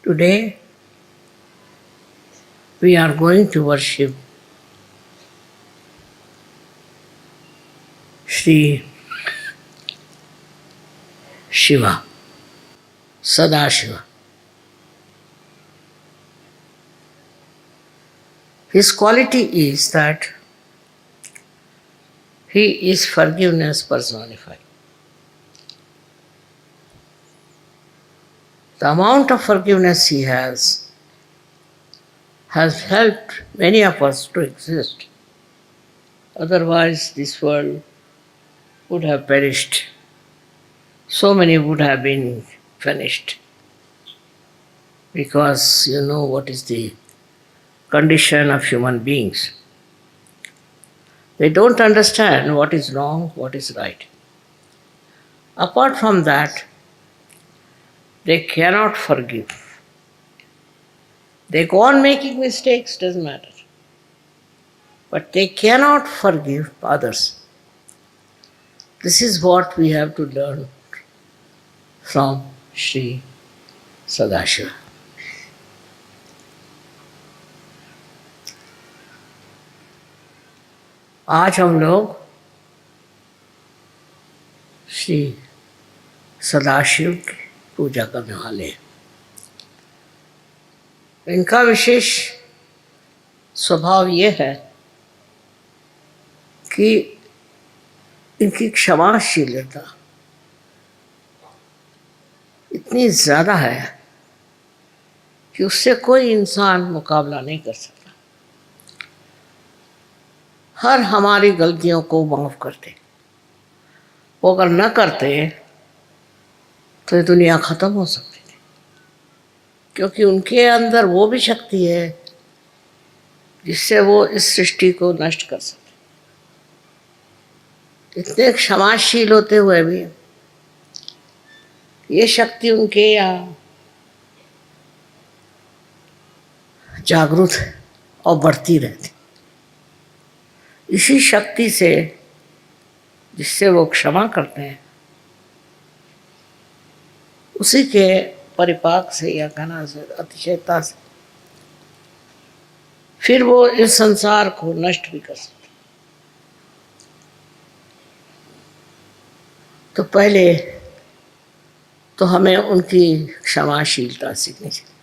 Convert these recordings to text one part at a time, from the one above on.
Today we are going to worship Sri Shiva, Sadashiva. His quality is that he is forgiveness personified. The amount of forgiveness he has helped many of us to exist. Otherwise, this world would have perished. So many would have been finished. Because you know what is the condition of human beings. They don't understand what is wrong, what is right. Apart from that, they cannot forgive. They go on making mistakes, doesn't matter. But they cannot forgive others. This is what we have to learn from Sri Sadashiva. आज हम लोग श्री सदाशिव की पूजा करने वाले हैं। इनका विशेष स्वभाव ये है कि इनकी क्षमाशीलता इतनी ज़्यादा है कि उससे कोई इंसान मुकाबला नहीं कर सकता। हर हमारी गलतियों को माफ़ करते। वो अगर न करते तो ये दुनिया ख़त्म हो सकती थी, क्योंकि उनके अंदर वो भी शक्ति है जिससे वो इस सृष्टि को नष्ट कर सकते। इतने क्षमाशील होते हुए भी ये शक्ति उनके यहाँ जागृत है और बढ़ती रहती। इसी शक्ति से जिससे वो क्षमा करते हैं, उसी के परिपाक से या कहना से अतिशयता से फिर वो इस संसार को नष्ट भी कर सकते। तो पहले तो हमें उनकी क्षमाशीलता सीखनी चाहिए।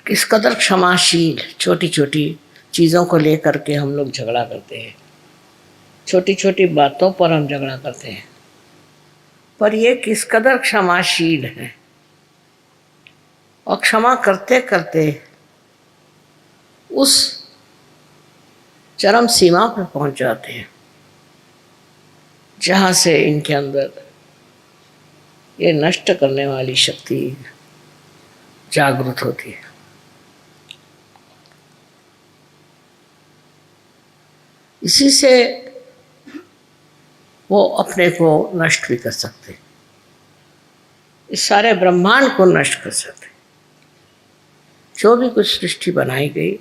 किस कदर क्षमाशील, छोटी छोटी चीज़ों को लेकर के हम लोग झगड़ा करते हैं, छोटी छोटी बातों पर हम झगड़ा करते हैं, पर ये किस कदर क्षमाशील है और क्षमा करते करते उस चरम सीमा पर पहुंच जाते हैं जहाँ से इनके अंदर ये नष्ट करने वाली शक्ति जागृत होती है। इसी से वो अपने को नष्ट भी कर सकते, इस सारे ब्रह्मांड को नष्ट कर सकते। जो भी कुछ सृष्टि बनाई गई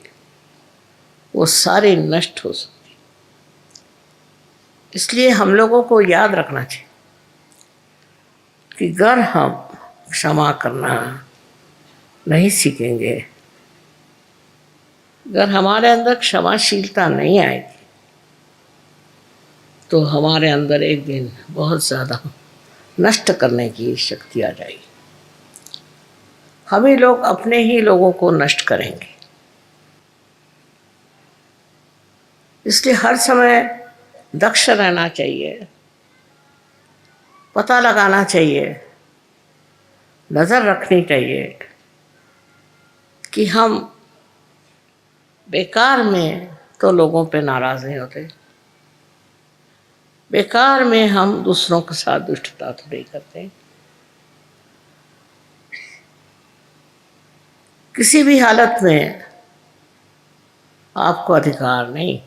वो सारी नष्ट हो सकती। इसलिए हम लोगों को याद रखना चाहिए कि अगर हम क्षमा करना नहीं सीखेंगे, अगर हमारे अंदर क्षमाशीलता नहीं आएगी, तो हमारे अंदर एक दिन बहुत ज़्यादा नष्ट करने की शक्ति आ जाएगी। हम ही लोग अपने ही लोगों को नष्ट करेंगे। इसलिए हर समय दक्ष रहना चाहिए, पता लगाना चाहिए, नज़र रखनी चाहिए कि हम बेकार में तो लोगों पे नाराज़ नहीं होते, बेकार में हम दूसरों के साथ दुष्टता तो नहीं करते। किसी भी हालत में आपको अधिकार नहीं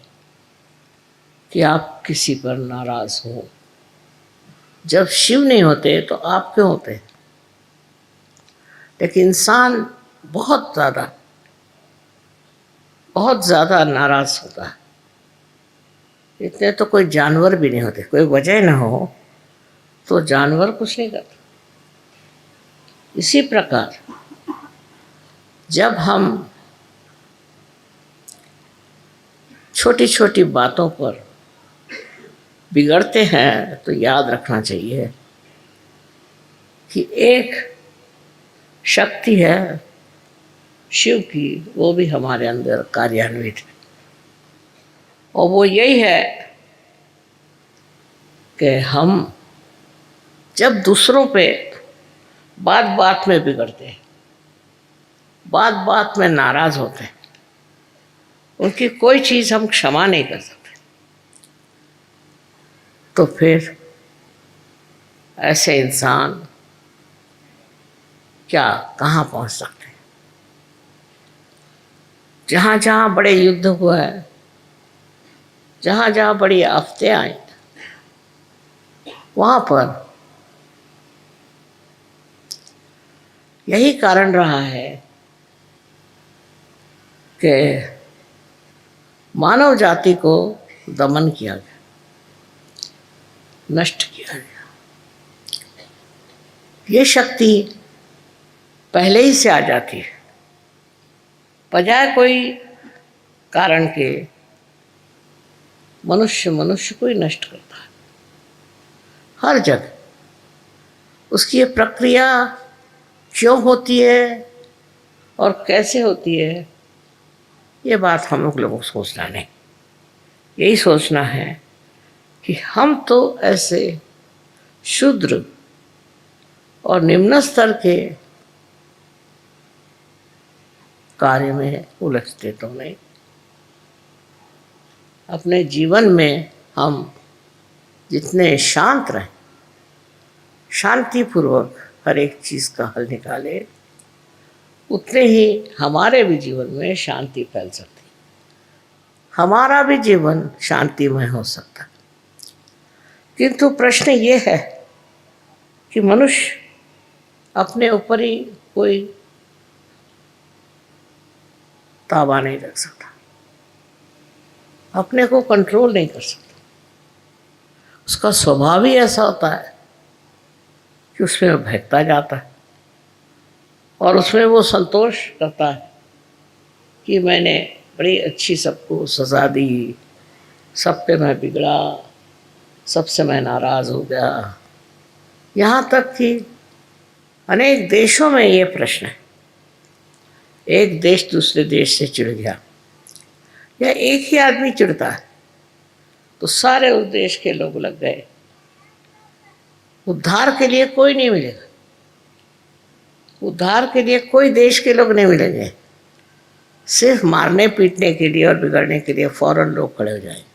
कि आप किसी पर नाराज हो। जब शिव नहीं होते तो आप क्यों होते? लेकिन इंसान बहुत ज़्यादा नाराज होता है। इतने तो कोई जानवर भी नहीं होते। कोई वजह ना हो तो जानवर कुछ नहीं करता। इसी प्रकार जब हम छोटी छोटी बातों पर बिगड़ते हैं तो याद रखना चाहिए कि एक शक्ति है शिव की, वो भी हमारे अंदर कार्यान्वित है, और वो यही है कि हम जब दूसरों पे बात बात में बिगड़ते हैं, बात बात में नाराज होते हैं, उनकी कोई चीज़ हम क्षमा नहीं कर सकते, तो फिर ऐसे इंसान क्या कहाँ पहुँच सकते हैं। जहाँ जहाँ बड़े युद्ध हुए हैं, जहाँ जहाँ बड़ी आफतें आई, वहाँ पर यही कारण रहा है कि मानव जाति को दमन किया गया, नष्ट किया गया। ये शक्ति पहले ही से आ जाती है, बजाय कोई कारण के मनुष्य को ही नष्ट करता है हर जगह। उसकी ये प्रक्रिया क्यों होती है और कैसे होती है, ये बात हम लोगों को सोचना नहीं। यही सोचना है कि हम तो ऐसे शूद्र और निम्न स्तर के कार्य में उलझते तो नहीं। अपने जीवन में हम जितने शांत रहें, शांतिपूर्वक हर एक चीज़ का हल निकाले, उतने ही हमारे भी जीवन में शांति फैल सकती, हमारा भी जीवन शांतिमय हो सकता। किंतु प्रश्न ये है कि मनुष्य अपने ऊपर ही कोई ताबा नहीं रख सकता, अपने को कंट्रोल नहीं कर सकता। उसका स्वभाव ही ऐसा होता है कि उसमें वो बहकता जाता है और उसमें वो संतोष करता है कि मैंने बड़ी अच्छी सबको सजा दी, सब पे मैं बिगड़ा, सबसे मैं नाराज़ हो गया। यहाँ तक कि अनेक देशों में ये प्रश्न है, एक देश दूसरे देश से चिढ़ गया या एक ही आदमी चिढ़ता है तो सारे उस देश के लोग लग गए, उद्धार के लिए कोई नहीं मिलेगा, उद्धार के लिए कोई देश के लोग नहीं मिलेंगे, सिर्फ मारने पीटने के लिए और बिगड़ने के लिए फौरन लोग खड़े हो जाएंगे।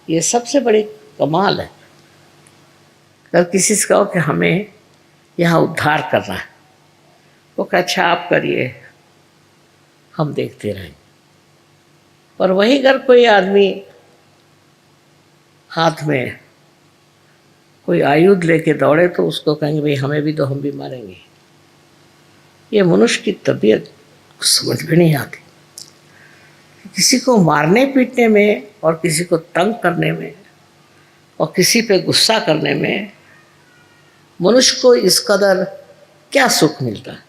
ये सबसे बड़ी कमाल है। अगर किसी से कहो कि हमें यहाँ उद्धार करना है, वो कहे अच्छा आप करिए, हम देखते रहें। और वहीं अगर कोई आदमी हाथ में कोई आयुध लेके दौड़े तो उसको कहेंगे भाई हमें भी दो, हम भी मारेंगे। ये मनुष्य की तबीयत समझ में नहीं आती। किसी को मारने पीटने में और किसी को तंग करने में और किसी पे गुस्सा करने में मनुष्य को इस कदर क्या सुख मिलता है।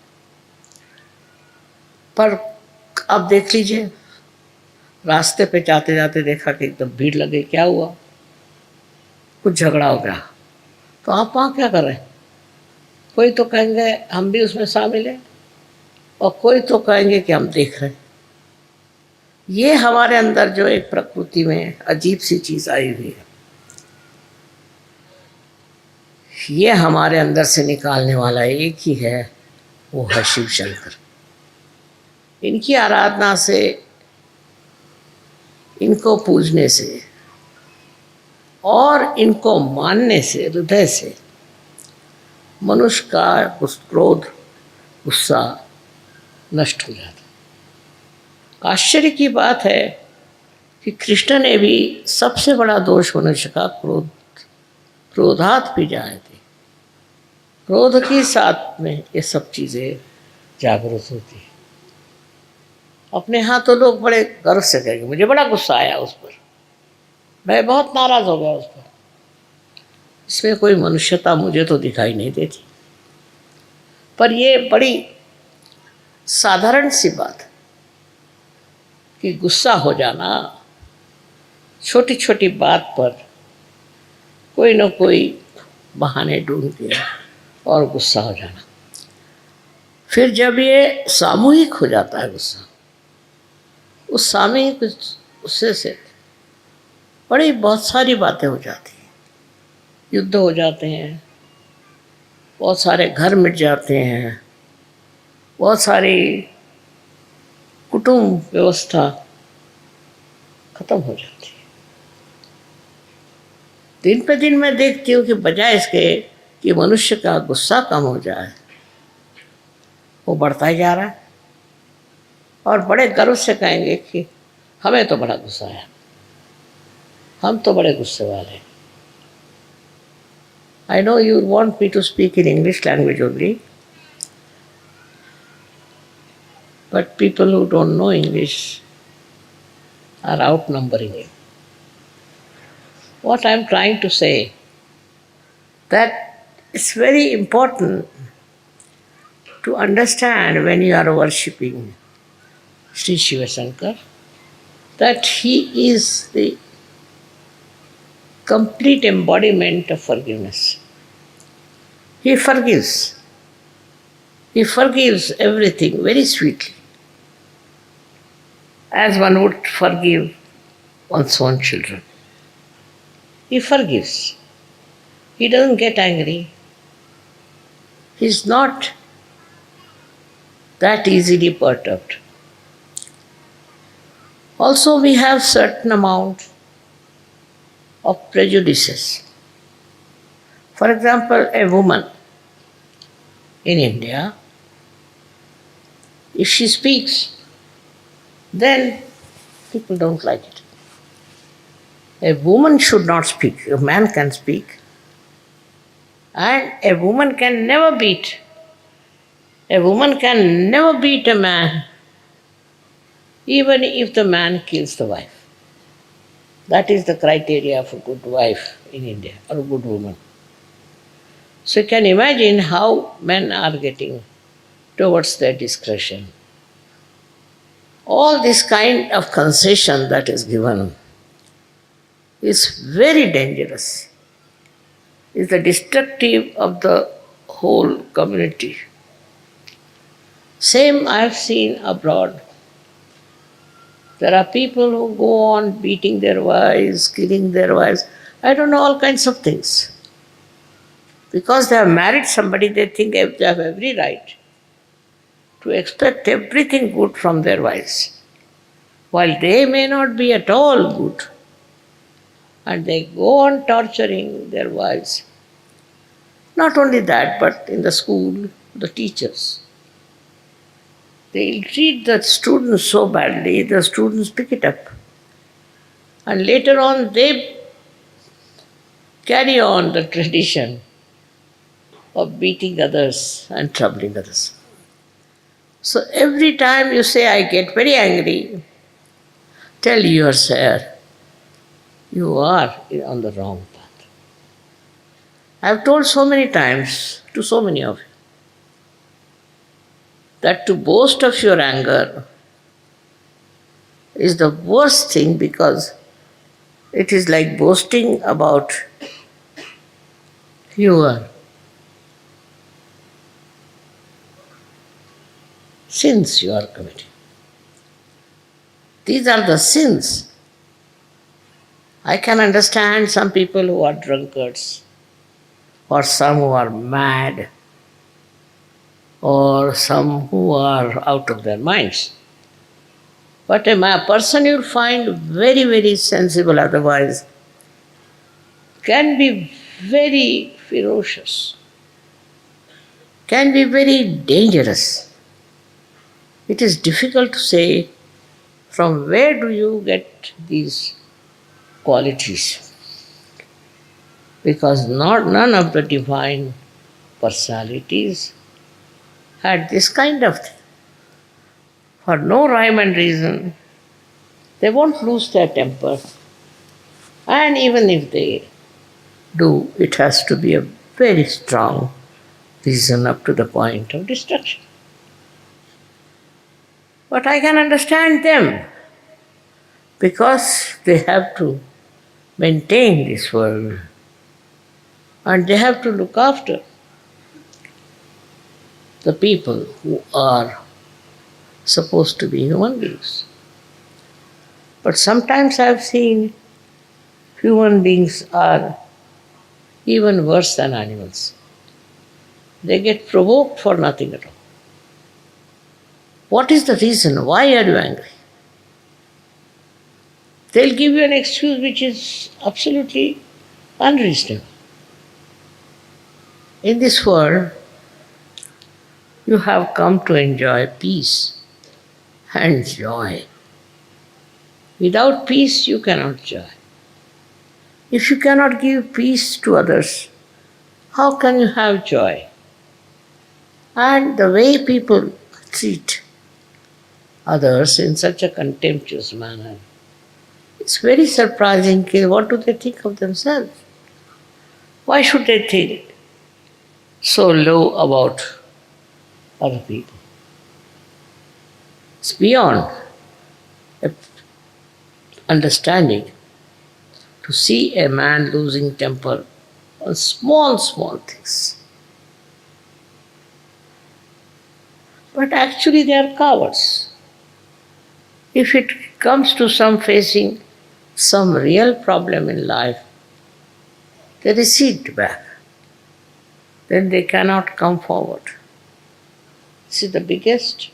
पर अब देख लीजिए, रास्ते पे जाते जाते देखा कि एकदम भीड़ लग गई, क्या हुआ, कुछ झगड़ा हो गया, तो आप वहाँ क्या कर रहे हैं? कोई तो कहेंगे हम भी उसमें शामिल हैं और कोई तो कहेंगे कि हम देख रहे हैं। ये हमारे अंदर जो एक प्रकृति में अजीब सी चीज़ आई हुई है, ये हमारे अंदर से निकालने वाला एक ही है, वो है शिव शंकर। इनकी आराधना से, इनको पूजने से और इनको मानने से, हृदय से मनुष्य का क्रोध, गुस्सा नष्ट हो जाता। आश्चर्य की बात है कि कृष्ण ने भी सबसे बड़ा दोष मनुष्य का क्रोधात भी जाए थे। क्रोध के साथ में ये सब चीज़ें जागृत होती है। अपने यहाँ तो लोग बड़े गर्व से कहेंगे मुझे बड़ा गुस्सा आया उस पर, मैं बहुत नाराज़ हो गया उस पर। इसमें कोई मनुष्यता मुझे तो दिखाई नहीं देती। पर ये बड़ी साधारण सी बात है कि गुस्सा हो जाना, छोटी छोटी बात पर कोई न कोई बहाने ढूंढ दिया और गुस्सा हो जाना। फिर जब ये सामूहिक हो जाता है गुस्सा, उस सामूहिक गुस्से से बड़ी बहुत सारी बातें हो जाती हैं, युद्ध हो जाते हैं, बहुत सारे घर मिट जाते हैं, बहुत सारी कुटुंब व्यवस्था खत्म हो जाती है। दिन पे दिन मैं देखती हूँ कि बजाय इसके कि मनुष्य का गुस्सा कम हो जाए, वो बढ़ता ही जा रहा है। और बड़े गर्व से कहेंगे कि हमें तो बड़ा गुस्सा है, हम तो बड़े गुस्से वाले हैं। I know you want me to speak in English language only, but people who don't know English are outnumbering you. What I am trying to say, that it's very important to understand when you are worshipping Sri Shiva Shankar, that he is the complete embodiment of forgiveness. He forgives. He forgives everything very sweetly, as one would forgive one's own children. He forgives. He doesn't get angry. He's not that easily perturbed. Also, we have certain amount of prejudices. For example, a woman in India, if she speaks, then people don't like it. A woman should not speak. A man can speak. And a woman can never beat. A woman can never beat a man, even if the man kills the wife. That is the criteria of a good wife in India, or a good woman. So you can imagine how men are getting towards their discretion. All this kind of concession that is given is very dangerous. Is the destructive of the whole community. Same I have seen abroad. There are people who go on beating their wives, killing their wives. I don't know, all kinds of things. Because they have married somebody, they think they have every right to expect everything good from their wives, while they may not be at all good. And they go on torturing their wives. Not only that, but in the school, the teachers. They treat the students so badly, the students pick it up. And later on, they carry on the tradition of beating others and troubling others. So every time you say, I get very angry, tell yourself, you are on the wrong path. I have told so many times to so many of you that to boast of your anger is the worst thing, because it is like boasting about your sins you are committing. These are the sins. I can understand some people who are drunkards, or some who are mad, or some who are out of their minds. But a person you'll find very, very sensible otherwise can be very ferocious, can be very dangerous. It is difficult to say from where do you get these qualities, because none of the divine personalities had this kind of thing. For no rhyme and reason, they won't lose their temper. And even if they do, it has to be a very strong reason up to the point of destruction. But I can understand them because they have to maintain this world and they have to look after the people who are supposed to be human beings. But sometimes I've seen human beings are even worse than animals. They get provoked for nothing at all. What is the reason? Why are you angry? They'll give you an excuse which is absolutely unreasonable. In this world, you have come to enjoy peace and joy. Without peace, you cannot joy. If you cannot give peace to others, how can you have joy? And the way people treat others in such a contemptuous manner, it's very surprising. What do they think of themselves? Why should they think so low about other people? It's beyond understanding to see a man losing temper on small things. But actually they are cowards. If it comes to some facing some real problem in life, they recede back. Then they cannot come forward. This is the biggest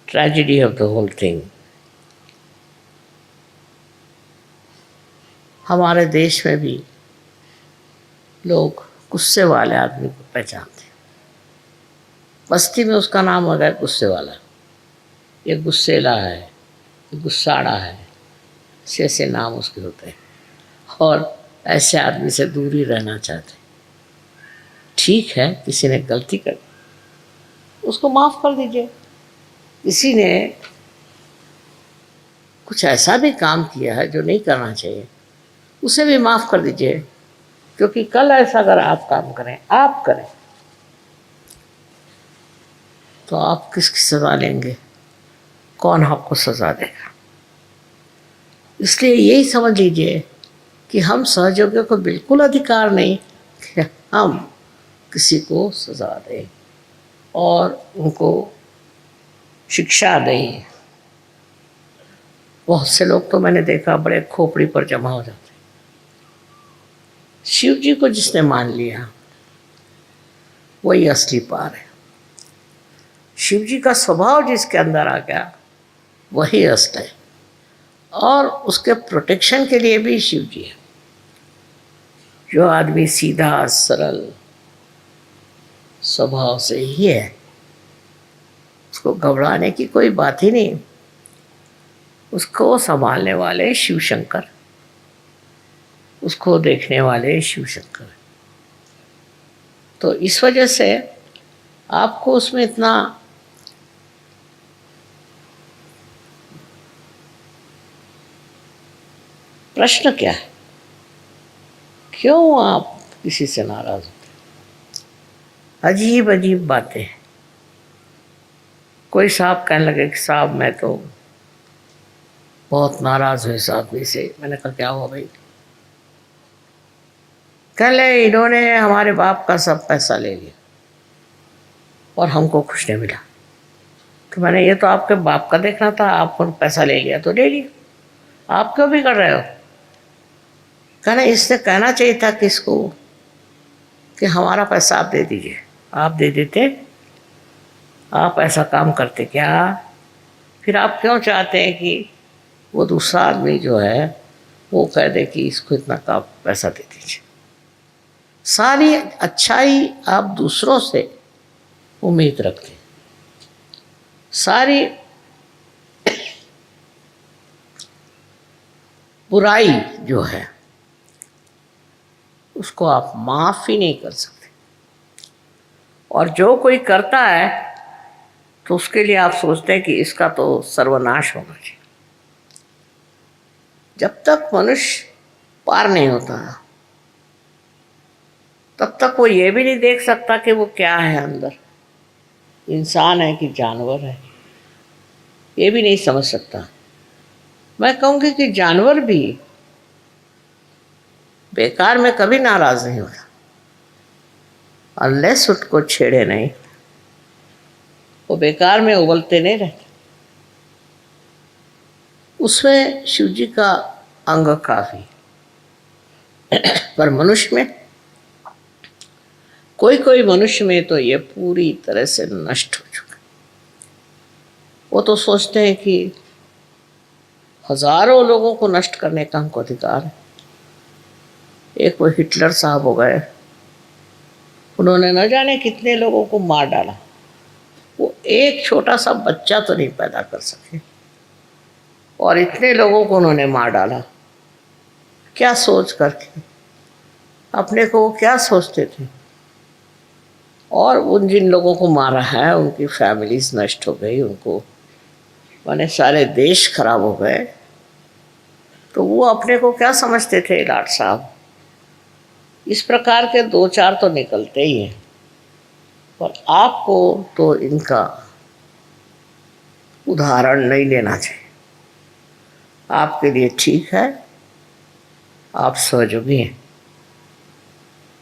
tragedy of the whole thing. हमारे देश में भी लोग गुस्से वाले आदमी को पहचानते हैं। बस्ती में उसका नाम हो गया गुस्से वाला, ये गुस्सेला है, ये गुस्साड़ा है, ऐसे नाम उसके होते हैं और ऐसे आदमी से दूर ही रहना चाहते हैं। ठीक है, किसी ने गलती कर उसको माफ़ कर दीजिए। किसी ने कुछ ऐसा भी काम किया है जो नहीं करना चाहिए, उसे भी माफ़ कर दीजिए, क्योंकि कल ऐसा अगर आप काम करें, आप करें, तो आप किसकी सज़ा लेंगे? कौन आपको सज़ा देगा? इसलिए यही समझ लीजिए कि हम सहयोगियों को बिल्कुल अधिकार नहीं कि हम किसी को सज़ा दें और उनको शिक्षा दें। बहुत से लोग तो मैंने देखा बड़े खोपड़ी पर जमा हो जाते। शिव जी को जिसने मान लिया वही असली पार है। शिव जी का स्वभाव जिसके अंदर आ गया वही असली है और उसके प्रोटेक्शन के लिए भी शिव जी है। जो आदमी सीधा सरल स्वभाव से ही है, उसको घबराने की कोई बात ही नहीं। उसको संभालने वाले शिव शंकर, उसको देखने वाले शिव शंकर। तो इस वजह से आपको उसमें इतना प्रश्न क्या है? क्यों आप किसी से नाराज होते? अजीब अजीब बातें। कोई साहब कहने लगे कि साहब मैं तो बहुत नाराज़ हूँ इस आदमी से। मैंने कहा क्या हुआ भाई? कह ले इन्होंने हमारे बाप का सब पैसा ले लिया और हमको कुछ नहीं मिला। तो मैंने ये तो आपके बाप का देखना था, आपको पैसा ले लिया तो ले लिया, आप क्यों भी कर रहे हो? कहना इसने कहना चाहिए था किसको कि हमारा पैसा आप दे दीजिए। आप दे देते, आप ऐसा काम करते क्या? फिर आप क्यों चाहते हैं कि वो दूसरा आदमी जो है वो कह दे कि इसको इतना का पैसा दे दीजिए? सारी अच्छाई आप दूसरों से उम्मीद रखते, सारी बुराई जो है उसको आप माफ़ ही नहीं कर सकते। और जो कोई करता है तो उसके लिए आप सोचते हैं कि इसका तो सर्वनाश होना चाहिए। जब तक मनुष्य पार नहीं होता तब तक वो ये भी नहीं देख सकता कि वो क्या है अंदर, इंसान है कि जानवर है, ये भी नहीं समझ सकता। मैं कहूँगी कि जानवर भी बेकार में कभी नाराज नहीं होता, अनलेस उसको छेड़े नहीं, वो बेकार में उबलते नहीं रहते। उसमें शिव जी का अंग काफी, पर मनुष्य में, कोई कोई मनुष्य में तो ये पूरी तरह से नष्ट हो चुका। वो तो सोचते हैं कि हजारों लोगों को नष्ट करने का हमको अधिकार है। एक वो हिटलर साहब हो गए, उन्होंने न जाने कितने लोगों को मार डाला, वो एक छोटा सा बच्चा तो नहीं पैदा कर सके और इतने लोगों को उन्होंने मार डाला। क्या सोच करके, अपने को वो क्या सोचते थे? और उन जिन लोगों को मारा है उनकी फैमिलीज नष्ट हो गई, उनको माने सारे देश खराब हो गए। तो वो अपने को क्या समझते थे लाट साहब? इस प्रकार के दो चार तो निकलते ही हैं, पर आपको तो इनका उदाहरण नहीं लेना चाहिए। आपके लिए ठीक है, आप सहयोगी हैं,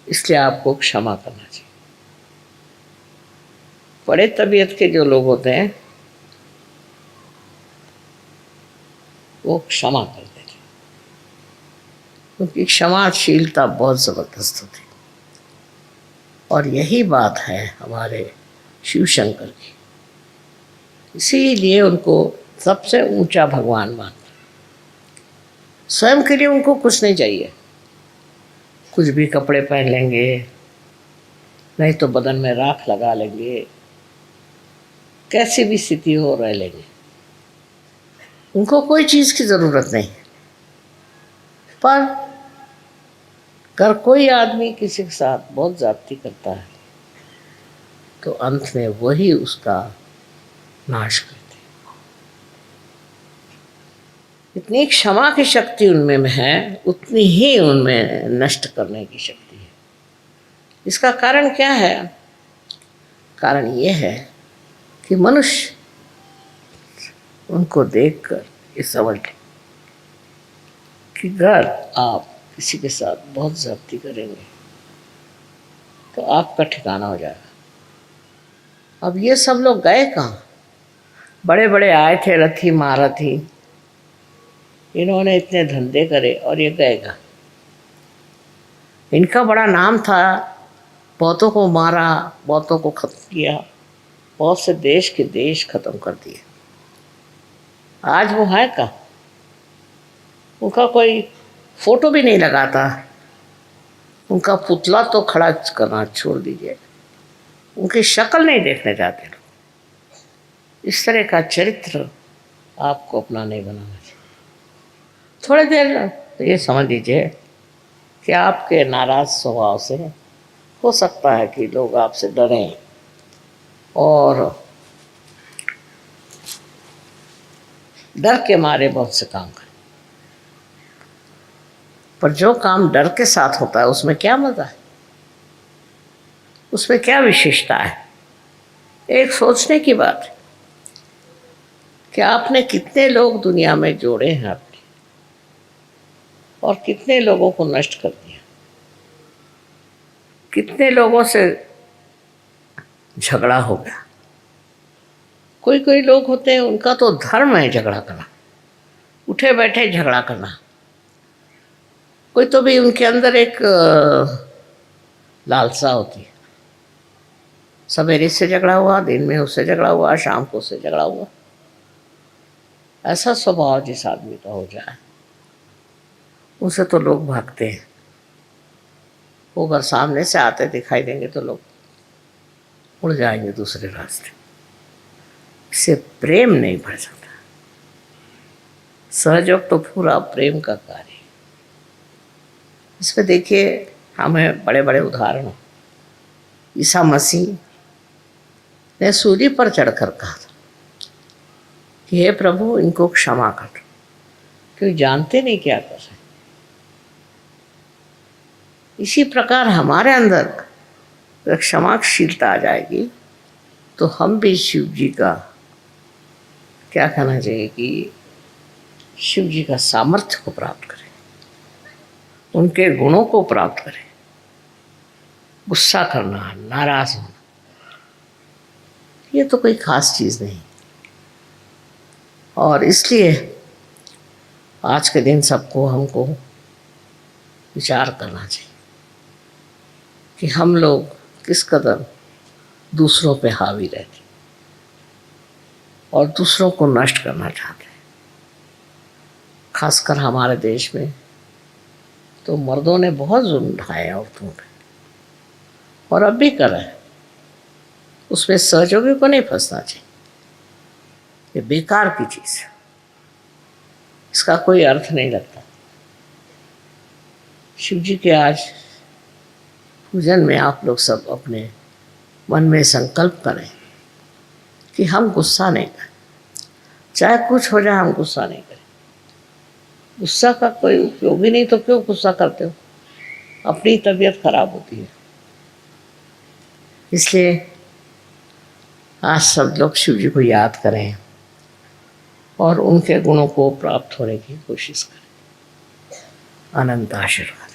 इसलिए आपको क्षमा करना चाहिए। बड़े तबीयत के जो लोग होते हैं वो क्षमा कर देते हैं, क्योंकि क्षमाशीलता बहुत ज़बरदस्त होती है। और यही बात है हमारे शिव शंकर की, इसीलिए उनको सबसे ऊंचा भगवान मानते। स्वयं के लिए उनको कुछ नहीं चाहिए, कुछ भी कपड़े पहन लेंगे, नहीं तो बदन में राख लगा लेंगे, कैसी भी स्थिति हो रह लेंगे, उनको कोई चीज़ की ज़रूरत नहीं। पर अगर कोई आदमी किसी के साथ बहुत ज़्यादती करता है तो अंत में वही उसका नाश करते हैं। इतनी क्षमा की शक्ति उनमें है, उतनी ही उनमें नष्ट करने की शक्ति है। इसका कारण क्या है? कारण ये है कि मनुष्य उनको देखकर ये समझ ले कि अगर आप किसी के साथ बहुत ज्यादती करेंगे तो आपका ठिकाना हो जाएगा। अब ये सब लोग गए कहाँ? बड़े बड़े आए थे रथी महारथी, इन्होंने इतने धंधे करे और ये गए कहाँ? इनका बड़ा नाम था, बहुतों को मारा, बहुतों को खत्म किया, बहुत से देश के देश खत्म कर दिए। आज वो है कहाँ? उनका कोई फोटो भी नहीं लगाता, उनका पुतला तो खड़ा करना छोड़ दीजिए, उनकी शक्ल नहीं देखने जाते लोग। इस तरह का चरित्र आपको अपना नहीं बनाना चाहिए। थोड़ी देर तो ये समझ लीजिए कि आपके नाराज स्वभाव से हो सकता है कि लोग आपसे डरें और डर के मारे बहुत से काम करें। पर जो काम डर के साथ होता है उसमें क्या मज़ा है, उसमें क्या विशेषता है? एक सोचने की बात है कि आपने कितने लोग दुनिया में जोड़े हैं आपने, और कितने लोगों को नष्ट कर दिया, कितने लोगों से झगड़ा हो गया। कोई कोई लोग होते हैं उनका तो धर्म है झगड़ा करना, उठे बैठे झगड़ा करना। कोई तो भी उनके अंदर एक लालसा होती है, सवेरे से झगड़ा हुआ, दिन में उससे झगड़ा हुआ, शाम को उससे झगड़ा हुआ। ऐसा स्वभाव जिस आदमी का हो जाए उसे तो लोग भागते हैं। वो अगर सामने से आते दिखाई देंगे तो लोग उड़ जाएंगे दूसरे रास्ते। इससे प्रेम नहीं बढ़ सकता। सहयोग तो पूरा प्रेम का कार्य है। इसमें देखिए हमें बड़े बड़े उदाहरण, ईसा मसीह ने सूली पर चढ़कर कहा था कि हे प्रभु इनको क्षमा कर, क्योंकि जानते नहीं क्या कर रहे। इसी प्रकार हमारे अंदर अगर क्षमाशीलता आ जाएगी तो हम भी शिव जी का क्या कहना चाहिए कि शिव जी का सामर्थ्य को प्राप्त करें, उनके गुणों को प्राप्त करें। गुस्सा करना, नाराज होना, ये तो कोई खास चीज़ नहीं। और इसलिए आज के दिन सबको हमको विचार करना चाहिए कि हम लोग किस कदर दूसरों पे हावी रहते और दूसरों को नष्ट करना चाहते हैं। खासकर हमारे देश में तो मर्दों ने बहुत जुल्म ढाए औरतों पे और अब भी कर रहे हैं। उसमें सहयोगी को नहीं फंसना चाहिए, ये बेकार की चीज़ है, इसका कोई अर्थ नहीं लगता। शिव जी के आज पूजन में आप लोग सब अपने मन में संकल्प करें कि हम गुस्सा नहीं करें, चाहे कुछ हो जाए हम गुस्सा नहीं करें। गुस्सा का कोई उपयोग ही नहीं, तो क्यों गुस्सा करते हो? अपनी तबीयत खराब होती है। इसलिए आज सब लोग शिव जी को याद करें और उनके गुणों को प्राप्त होने की कोशिश करें। अनंत आशीर्वाद।